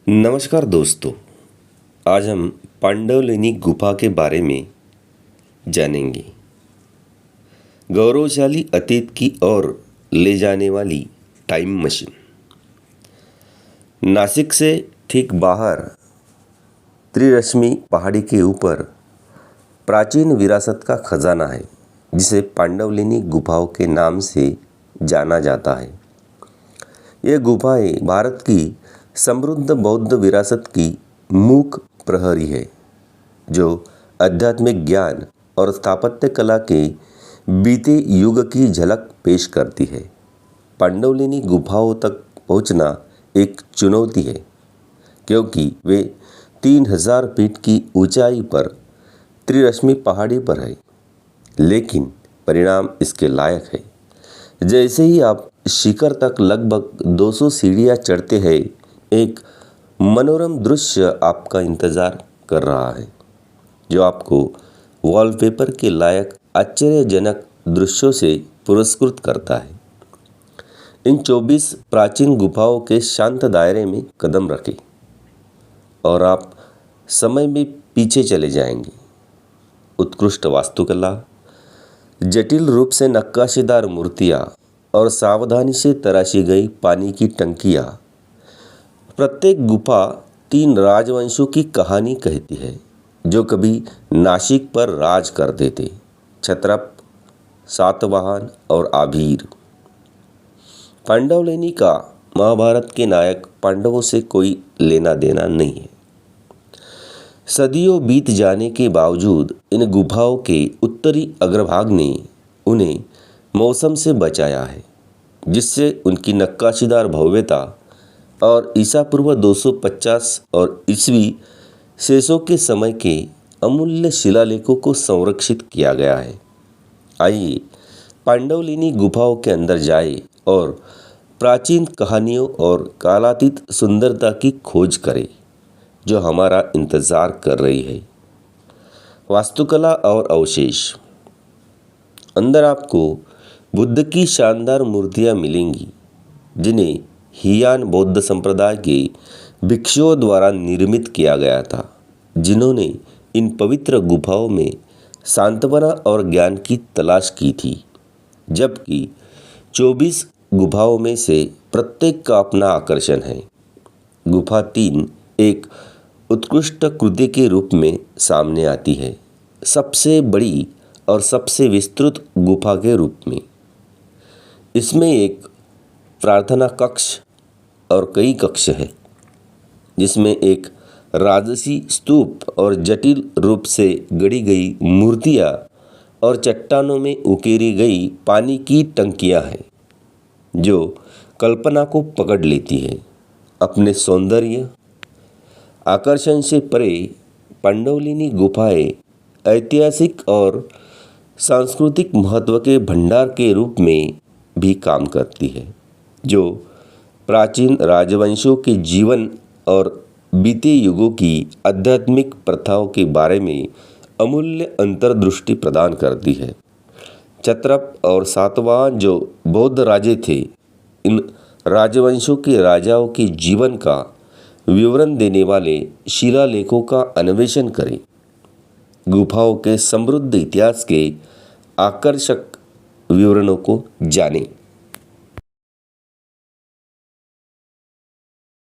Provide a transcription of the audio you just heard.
नमस्कार दोस्तों। आज हम पांडवलिनी गुफा के बारे में जानेंगे। गौरवशाली अतीत की ओर ले जाने वाली टाइम मशीन। नासिक से ठीक बाहर त्रिरश्मि पहाड़ी के ऊपर प्राचीन विरासत का खजाना है, जिसे पांडवलिनी गुफाओं के नाम से जाना जाता है। ये गुफाएं भारत की समृद्ध बौद्ध विरासत की मूक प्रहरी है, जो आध्यात्मिक ज्ञान और स्थापत्य कला के बीते युग की झलक पेश करती है। पांडवलिनी गुफाओं तक पहुंचना एक चुनौती है, क्योंकि वे 3000 फीट की ऊंचाई पर त्रिरश्मि पहाड़ी पर है, लेकिन परिणाम इसके लायक है। जैसे ही आप शिखर तक लगभग 200 सीढ़ियां चढ़ते हैं, एक मनोरम दृश्य आपका इंतजार कर रहा है, जो आपको वॉलपेपर के लायक आश्चर्यजनक दृश्यों से पुरस्कृत करता है। इन 24 प्राचीन गुफाओं के शांत दायरे में कदम रखें और आप समय में पीछे चले जाएंगे। उत्कृष्ट वास्तुकला, जटिल रूप से नक्काशीदार मूर्तियाँ और सावधानी से तराशी गई पानी की टंकियाँ। प्रत्येक गुफा 3 राजवंशों की कहानी कहती है, जो कभी नासिक पर राज करते थे: क्षत्रप, सातवाहन और आभीर। पांडवलिनी का महाभारत के नायक पांडवों से कोई लेना देना नहीं है। सदियों बीत जाने के बावजूद इन गुफाओं के उत्तरी अग्रभाग ने उन्हें मौसम से बचाया है, जिससे उनकी नक्काशीदार भव्यता और ईसा पूर्व 250 और ईस्वी शेषों के समय के अमूल्य शिलालेखों को संरक्षित किया गया है। आइए पांडवलिनी गुफाओं के अंदर जाए और प्राचीन कहानियों और कालातीत सुंदरता की खोज करें, जो हमारा इंतजार कर रही है। वास्तुकला और अवशेष। अंदर आपको बुद्ध की शानदार मूर्तियां मिलेंगी, जिन्हें हियान बौद्ध संप्रदाय के भिक्षुओं द्वारा निर्मित किया गया था, जिन्होंने इन पवित्र गुफाओं में सांत्वना और ज्ञान की तलाश की थी। जबकि 24 गुफाओं में से प्रत्येक का अपना आकर्षण है। गुफा 3 एक उत्कृष्ट कृति के रूप में सामने आती है, सबसे बड़ी और सबसे विस्तृत गुफा के रूप में। इसमें एक प्रार्थना कक्ष और कई कक्ष हैं, जिसमें एक राजसी स्तूप और जटिल रूप से गढ़ी गई मूर्तियाँ और चट्टानों में उकेरी गई पानी की टंकियाँ हैं, जो कल्पना को पकड़ लेती है। अपने सौंदर्य आकर्षण से परे पांडवलिनी गुफाएं ऐतिहासिक और सांस्कृतिक महत्व के भंडार के रूप में भी काम करती है, जो प्राचीन राजवंशों के जीवन और बीते युगों की आध्यात्मिक प्रथाओं के बारे में अमूल्य अंतर्दृष्टि प्रदान करती है। क्षत्रप और सातवाहन जो बौद्ध राजे थे, इन राजवंशों के राजाओं के जीवन का विवरण देने वाले शिलालेखों का अन्वेषण करें। गुफाओं के समृद्ध इतिहास के आकर्षक विवरणों को जानें।